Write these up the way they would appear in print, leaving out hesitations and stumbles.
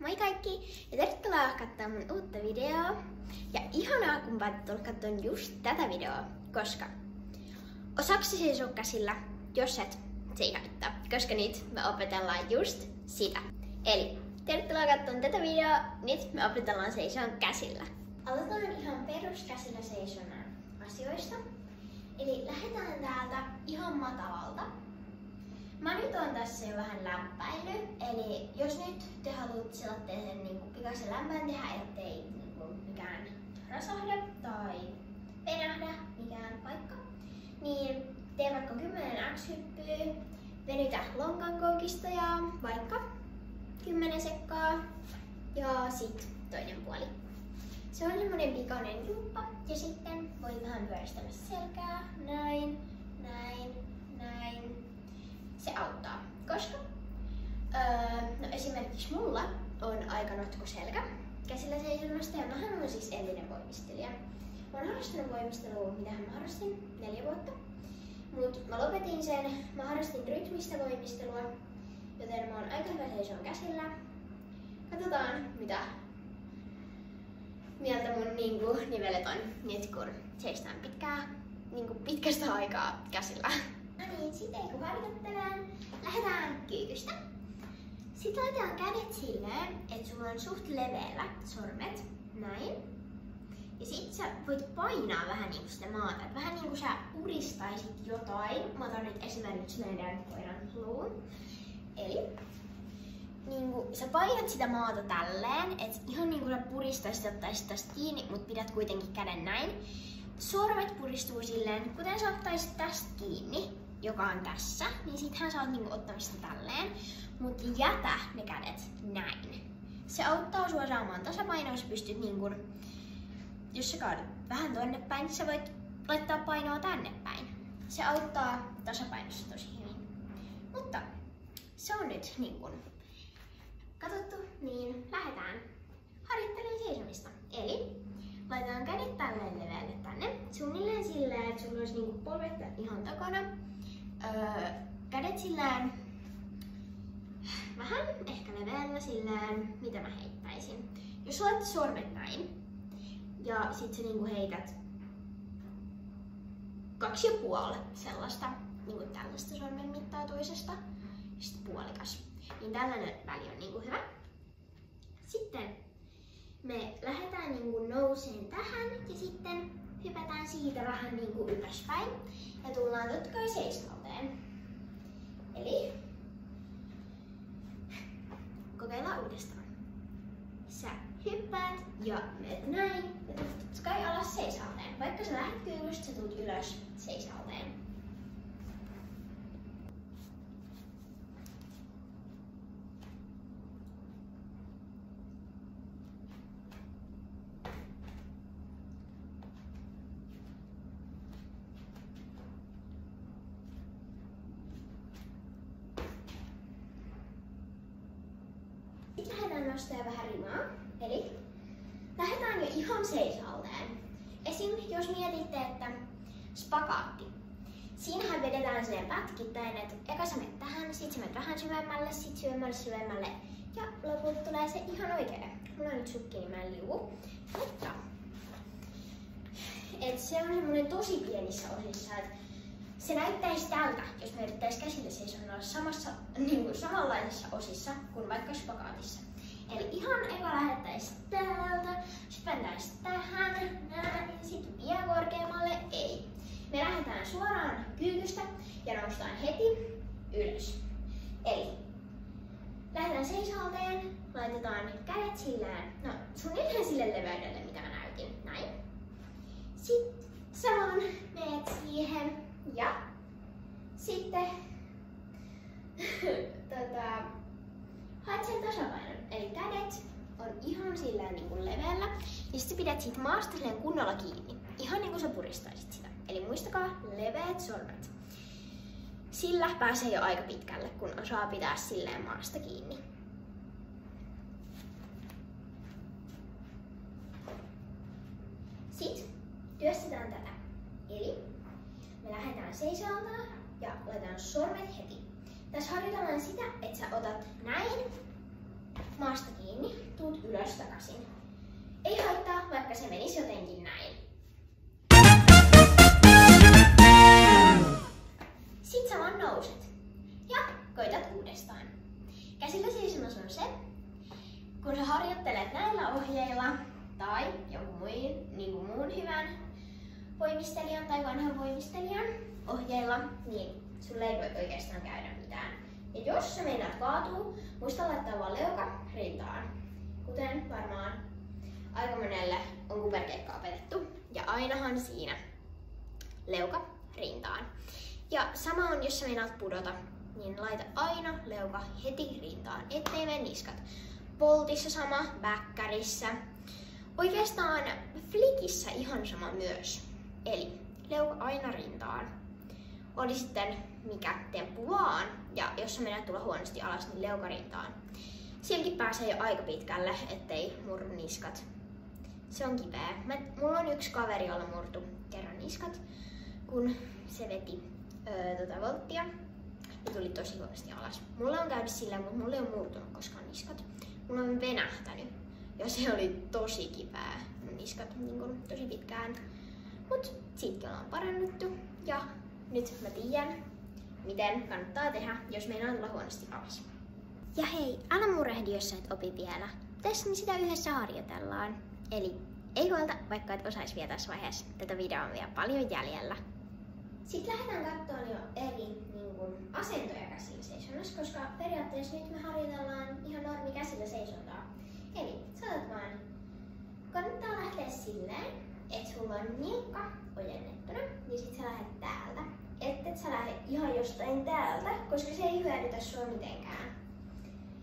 Moi kaikki ja tervetuloa katsomaan mun uutta videoa. Ja ihanaa kun päätit tulla katsomaan just tätä videoa, koska osaako se seisoo käsillä, jos et, se ei haittaa, koska nyt me opetellaan just sitä. Eli tervetuloa katsomaan tätä videoa, nyt me opetellaan seisoon käsillä. Aloitetaan ihan peruskäsillä seisonnan asioista. Eli lähdetään täältä ihan matalalta. Mä nyt oon tässä jo vähän lämpäillyt, eli jos nyt te haluatte sellaisen niin pikaisen lämpään tehdä, ettei niin mikään rasahda tai venähdä mikään paikka, niin tee vaikka 10 X-hyppyä, venytä lonkan koukistojaa vaikka 10 sekkaa ja sit toinen puoli. Se on semmonen pikainen jumppa ja sitten voi vähän pyöristellä selkää, näin, näin, näin. Se auttaa, koska no esimerkiksi mulla on aika notko selkä käsillä seisonnasta ja mähän olen siis entinen voimistelija. Mä oon harrastanut voimistelua, mitähän mä harrastin 4 vuotta, mut mä lopetin sen, mä harrastin rytmistä voimistelua, joten mä oon aika hyvä seisoon käsillä. Katsotaan mitä mieltä mun nivelet on nyt kun seistään pitkästä aikaa käsillä. No niin, sitten kun harjoitellaan, lähdetään kyykystä. Sitten laitetaan kädet silleen, että sulla on suht leveällä sormet, näin. Ja sit sä voit painaa vähän niinku sitä maata, että vähän niinku sä puristaisit jotain. Mä otan nyt esimerkiksi meidän koiran luun. Eli niinku sä painat sitä maata tälleen, että ihan niinku sä puristaisit, ottaisit tästä kiinni, mut pidät kuitenkin käden näin. Sormet puristuu silleen, kuten sä ottaisit tästä kiinni, joka on tässä, niin sittenhän sä oot niinku ottamista tälleen, mut jätä ne kädet näin. Se auttaa sua saamaan tasapainoa, sä pystyt niinku, jos sä kaadut vähän tonne päin, niin sä voit laittaa painoa tänne päin. Se auttaa tasapainossa tosi hyvin. Mutta se on nyt niinku katsottu, niin lähdetään harjoittelemaan seisomista. Eli laitetaan kädet tälleen leveälle tänne, suunnilleen silleen, että sulla olisi niinku polvet ihan takana. Kädet silleen vähän ehkä leveällä silleen, mitä mä heittäisin. Jos sä laitat sormet näin ja sit sä niinku heität 2,5 sellaista, niinku tällaista sormen mittautuisesta ja sit puolikas. Niin tällainen väli on niinku hyvä. Sitten me lähdetään niinku nouseen tähän ja sitten hypätään siitä vähän niinku ylöspäin ja tullaan totta kai seisaalteen. Eli kokeillaan uudestaan. Sä hyppäät ja menet näin ja totta kai alas seisaalteen. Vaikka sä lähdet kyykystä, sä tulet ylös seisaalteen. Sitten lähdetään nostaa vähän rimaa, eli lähdetään jo ihan seisaalteen. Esim. Jos mietitte, että spagaatti. Siinähän vedetään silleen pätkittäin, että eka sä menet tähän, sit sä menet vähän syvemmälle, sit syvemmälle ja lopulta tulee se ihan oikein. Mulla on nyt sukki, niin mä en liuu. Mutta se on semmonen tosi pienissä osissa, että se näyttäisi tältä, jos me yrittäis käsillä seisonnalla samanlaisissa osissa kuin vaikka spagaatissa. Eli ihan eka lähdettäis täältä, sitten mennäis tähän, näin, sitten vielä korkeammalle, ei. Me lähdetään suoraan kyykystä ja noustaan heti ylös. Eli lähdetään seisaalteen, laitetaan kädet silleen, no suunnilleen sille leveydelle mitä mä näytin, näin. Sitten sä vaan meet siihen ja sitten haet sen tasapainon. Eli kädet on ihan silleen niin kuin leveällä ja sitten pidät siitä maasta silleen kunnolla kiinni. Ihan niin kuin sä puristaisit sitä. Eli muistakaa leveät sormet. Sillä pääsee jo aika pitkälle, kun osaa pitää silleen maasta kiinni. Sitten työstetään tätä. Eli me lähdetään seisaaltaan ja laitetaan sormet heti. Tässä harjoitellaan sitä, että sä otat näin maasta kiinni ylös takaisin. Ei haittaa, vaikka se menisi jotenkin näin. Sit saman nouset ja koitat uudestaan. Käsillä seisomassa on se, kun sä harjoittelet näillä ohjeilla tai jonkun muun hyvän voimistelijan tai vanhan voimistelijan ohjeilla, niin sulle ei voi oikeastaan käydä mitään. Ja jos sä meinaat kaatuu, muista laittaa vaan leuka rintaan. Kuten varmaan aika monelle on kuperkeikka opetettu. Ja ainahan siinä leuka rintaan. Ja sama on, jos sä meinaat pudota, niin laita aina leuka heti rintaan, ettei mene niskat. Voltissa sama, bäkkärissä. Oikeastaan flikissä ihan sama myös. Eli leuka aina rintaan. Oli sitten mikä temppu vaan. Ja jos sä menet tulla huonosti alas, niin leuka rintaan. Silläkin pääsee jo aika pitkälle, ettei murru niskat. Se on kipeä. Mulla on yksi kaveri, jolla murtu kerran niskat, kun se veti volttia ja tuli tosi huonosti alas. Mulla on käynyt sillä, mutta mulla ei ole murtunut koskaan niskat. Mulla on venähtänyt ja se oli tosi kipeä niskat niin kuin tosi pitkään. Mut siitäkin ollaan parannuttu ja nyt mä tiedän, miten kannattaa tehdä, jos meinaa tulla huonosti alas. Ja hei, älä murehdi, jos sä et opi vielä. Tässä niin sitä yhdessä harjoitellaan. Eli ei huolta, vaikka et osais vielä tässä vaiheessa. Tätä videoa on vielä paljon jäljellä. Sitten lähdetään katsomaan jo eri asentoja käsillä seisonnassa, koska periaatteessa nyt me harjoitellaan ihan normi käsillä seisontaa. Eli saatat vaan, kannattaa lähteä silleen, että sulla on nilkka ojennettuna, niin sit sä lähdet täältä. Et sä lähde ihan jostain täältä, koska se ei hyödytä sua mitenkään.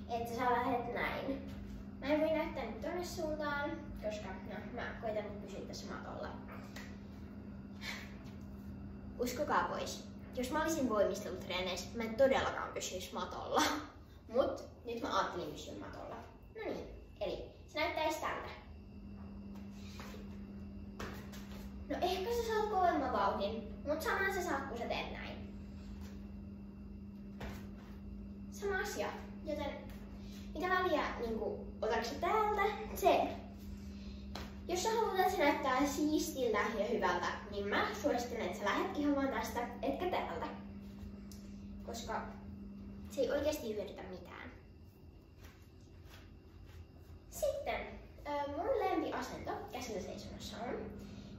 Että sä lähdet näin. Mä en voi näyttää nyt tonne suuntaan, koska mä koitan nyt pysyä tässä matolla. Uskokaa pois. Jos mä olisin voimistelutreeneissä, mä en todellakaan pysyisi matolla. Mut nyt mä ajattelin pysyä matolla. No niin, eli se näyttäisi tältä. No ehkä sä saat kovemman vauhdin, mut saman sä saat kun sä teet näin. Sama asia, joten mitä väliä otatko sä täältä sen? Jos sä haluat, että se näyttää siistiltä ja hyvältä, niin mä suosittelen, että sä lähdet ihan vaan tästä, etkä täältä. Koska se ei oikeasti hyödytä mitään. Sitten mun lempiasento käsillä seisonnassa on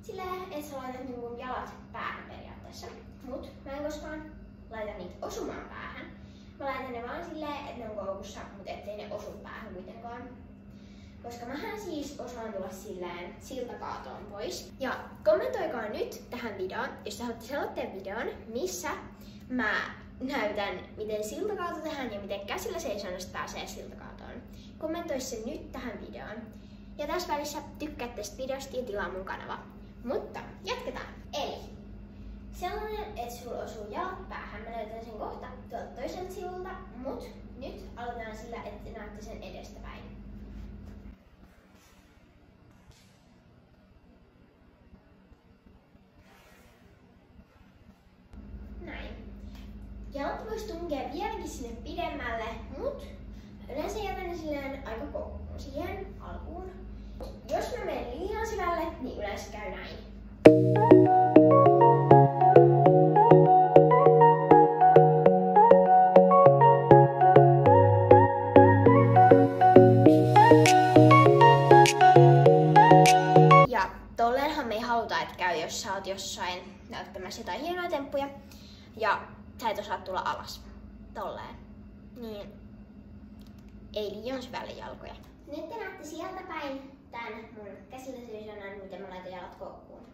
sillä, että sä laitat jalat päähän periaatteessa. Mut mä en koskaan laita niitä osumaan päähän. Mä laitan ne vaan silleen, että ne on koukussa, mutta ettei ne osu päähän kuitenkaan. Koska mähän siis osaan tulla silleen siltakaatoon pois. Ja kommentoikaa nyt tähän videoon, jos te haluatte sellaisen videon, missä mä näytän, miten siltakaato tehdään ja miten käsillä seisonnasta pääsee siltakaatoon. Kommentoi sen nyt tähän videoon. Ja tässä välissä tykkää tästä videosta ja tilaa mun kanava. Mutta jatketaan. Eli sellainen, että sulla osuu jalat päähän. Mä näytän sen kohta tuolta toiselta sivulta, mut nyt aloitetaan sillä, että näytte sen edestäpäin. Jalat vois tunkea vieläkin sinne pidemmälle, mut yleensä jätän ne silleen aika koukkuun siihen alkuun. Jos mä menen liian syvälle, niin yleensä käy näin. Ja tolleenhan me ei haluta, että käy, jos sä oot jossain näyttämässä jotain hienoja temppuja. Ja sä et osaa tulla alas. Tolleen. Niin ei liian syvälle jalkoja. Nyt te näette sieltä päin tän mun käsillä seisonnan, miten mä laitan jalat koukkuun.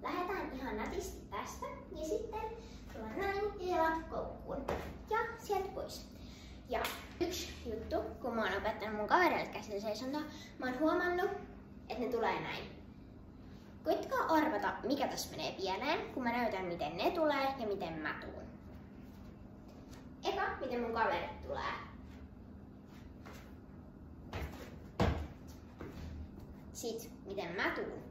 Lähdetään ihan nätisti tästä ja sitten tullaan näin ja jalat koukkuun. Ja sieltä pois. Ja yksi juttu, kun mä oon opettanut mun kavereille käsillä seisontaa, mä oon huomannut, että ne tulee näin. Koittakaa arvata, mikä tässä menee pieleen, kun mä näytän, miten ne tulee ja miten mä tuun. Eka, miten mun kaverit tulee. Sit, miten mä tuun.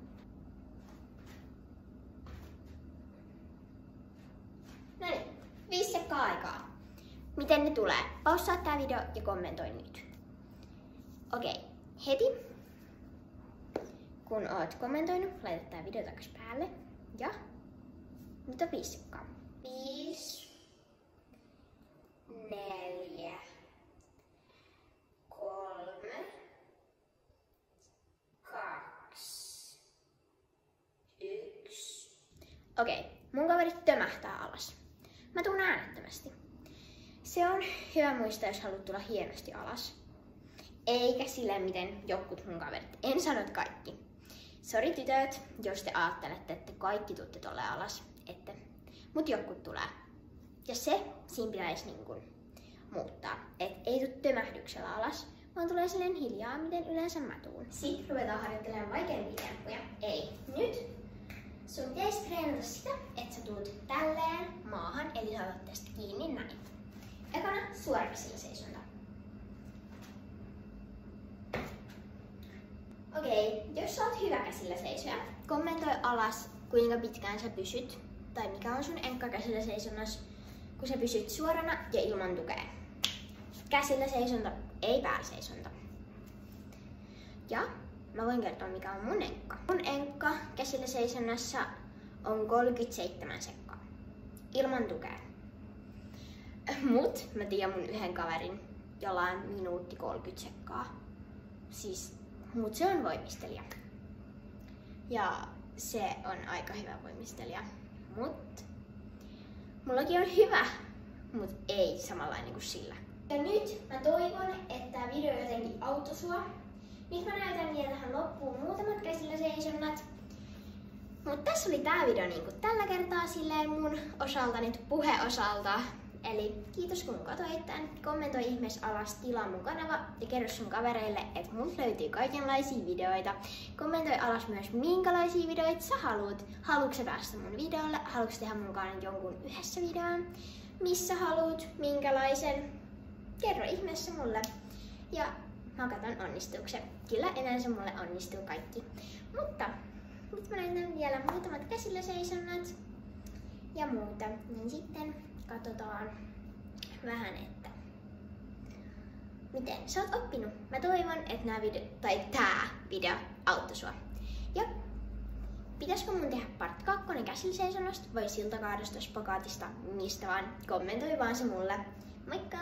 Noniin, 5 sekkaa aikaa. Miten ne tulee? Paussaa tää video ja kommentoi nyt. Okei, heti kun oot kommentoinut, laitat tää video takas päälle. Ja nyt on 5 sekkaa. 5, 4, 3, 2, 1. Okei, mun kaverit tömähtää alas. Mä tuun äänettömästi. Se on hyvä muistaa, jos haluat tulla hienosti alas. Eikä silleen, miten jotkut mun kaverit. En sano, että kaikki. Sori tytöt, jos te ajattelette, että kaikki tuutte tolle alas. Ette. Mut jotkut tulee. Ja siinä pitäisi muuttaa. Et ei tuu tömähdyksellä alas, vaan tulee silleen hiljaa, miten yleensä mä tuun. Sitten ruvetaan harjoittelemaan vaikeampia temppuja. Ei. Nyt sun pitäisi treenata sitä, että sä tuut tälleen maahan, eli sä otat tästä kiinni näin. Ekana suorakäsillä seisonta. Okei, jos sä oot hyvä käsillä seisoja, kommentoi alas, kuinka pitkään sä pysyt, tai mikä on sun enkka käsillä seisonnassa, kun sä pysyt suorana ja ilman tukea. Käsillä seisonta, ei pääseisonta. Ja mä voin kertoa, mikä on mun enkka. Mun enkka käsillä seisonnassa on 37 sekkaa, ilman tukea. Mut mä tiedän mun yhden kaverin, jolla on minuutti 30 sekkaa. Mut se on voimistelija. Ja se on aika hyvä voimistelija. Mut mullakin on hyvä, mut ei samanlainen kuin sillä. Ja nyt mä toivon, että tää video jotenkin auttoi sua. Nyt mä näytän vielä tähän loppuun muutamat käsillä seisonnat. Mut tässä oli tää video tällä kertaa silleen mun osalta, nyt puheosalta. Eli kiitos kun katsoit tän. Kommentoi ihmeessä alas, tilaa mun kanava ja kerro sun kavereille, että multa löytyy kaikenlaisia videoita. Kommentoi alas myös minkälaisia videoita sä haluat. Haluatko sä päästä mun videolle? Haluatko tehdä munkaan jonkun yhdessä videon? Missä haluat? Minkälaisen? Kerro ihmeessä mulle. Ja mä katson onnistuuko se. Kyllä yleensä mulle onnistuu kaikki. Mutta nyt mä näytän vielä muutamat käsillä seisonnat ja muuta. Niin sitten katsotaan vähän, että miten sä oot oppinut. Mä toivon, että tää video auttoi sua. Ja pitäisikö mun tehdä part 2 käsillä seisonnasta vai siltakaadosta, spagaatista, mistä vaan. Kommentoi vaan se mulle. Moikka!